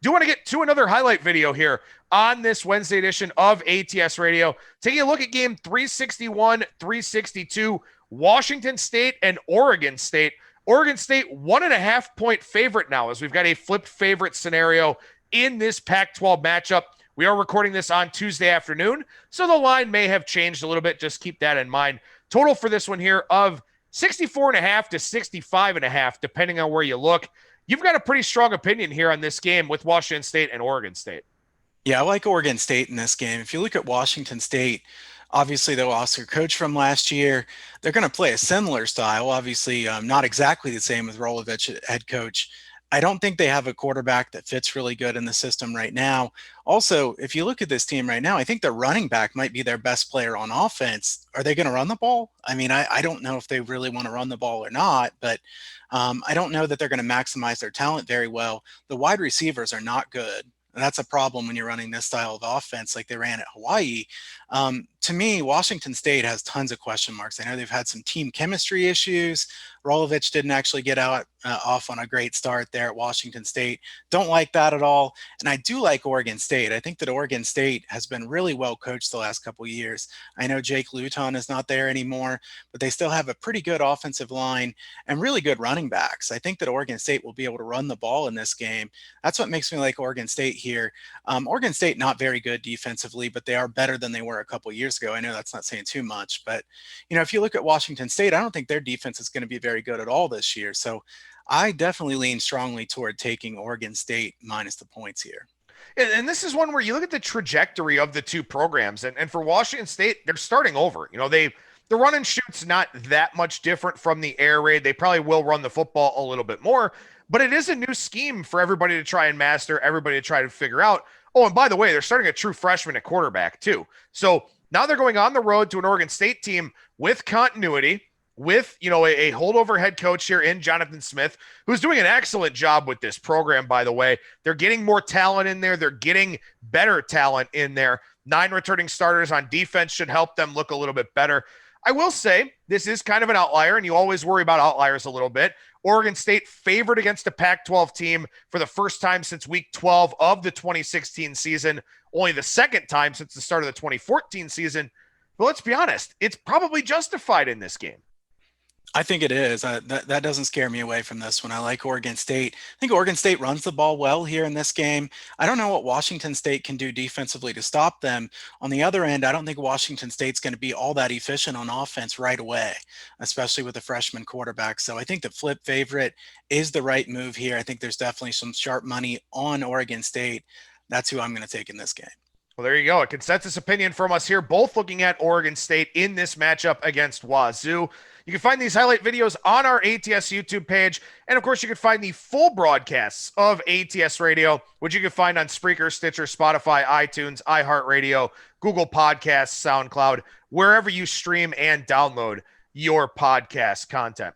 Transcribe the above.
Do want to get to another highlight video here on this Wednesday edition of ATS Radio. Taking a look at game 361, 362, Washington State and Oregon State. Oregon State 1.5 point favorite now, as we've got a flipped favorite scenario in this Pac-12 matchup. We are recording this on Tuesday afternoon, so the line may have changed a little bit. Just keep that in mind. Total for this one here of 64.5 to 65.5, depending on where you look. You've got a pretty strong opinion here on this game with Washington State and Oregon State. Yeah, I like Oregon State in this game. If you look at Washington State, obviously they lost their coach from last year. They're going to play a similar style, obviously not exactly the same with Rolovich head coach. I don't think they have a quarterback that fits really good in the system right now. Also, if you look at this team right now, I think their running back might be their best player on offense. Are they going to run the ball? I mean, I don't know if they really want to run the ball or not, but I don't know that they're going to maximize their talent very well. The wide receivers are not good. And that's a problem when you're running this style of offense like they ran at Hawaii. To me, Washington State has tons of question marks. I know they've had some team chemistry issues. Rolovich didn't actually get off on a great start there at Washington State. Don't like that at all. And I do like Oregon State. I think that Oregon State has been really well coached the last couple of years. I know Jake Luton is not there anymore, but they still have a pretty good offensive line and really good running backs. I think that Oregon State will be able to run the ball in this game. That's what makes me like Oregon State here. Oregon State not very good defensively, but they are better than they were a couple of years ago. I know that's not saying too much, but if you look at Washington State, I don't think their defense is going to be very good at all this year. So I definitely lean strongly toward taking Oregon State minus the points here. And this is one where you look at the trajectory of the two programs, and for Washington State, they're starting over. The run and shoot's not that much different from the air raid. They probably will run the football a little bit more, but it is a new scheme for everybody to try and master, everybody to try to figure out. Oh, and by the way, they're starting a true freshman at quarterback too. So now they're going on the road to an Oregon State team with continuity, with a holdover head coach here in Jonathan Smith, who's doing an excellent job with this program, by the way. They're getting more talent in there. They're getting better talent in there. 9 returning starters on defense should help them look a little bit better. I will say this is kind of an outlier, and you always worry about outliers a little bit. Oregon State favored against a Pac-12 team for the first time since week 12 of the 2016 season, only the second time since the start of the 2014 season. But let's be honest, it's probably justified in this game. I think it is. That doesn't scare me away from this one. I like Oregon State. I think Oregon State runs the ball well here in this game. I don't know what Washington State can do defensively to stop them. On the other end, I don't think Washington State's going to be all that efficient on offense right away, especially with a freshman quarterback. So I think the flip favorite is the right move here. I think there's definitely some sharp money on Oregon State. That's who I'm going to take in this game. Well, there you go. A consensus opinion from us here, both looking at Oregon State in this matchup against Wazoo. You can find these highlight videos on our ATS YouTube page. And of course, you can find the full broadcasts of ATS Radio, which you can find on Spreaker, Stitcher, Spotify, iTunes, iHeartRadio, Google Podcasts, SoundCloud, wherever you stream and download your podcast content.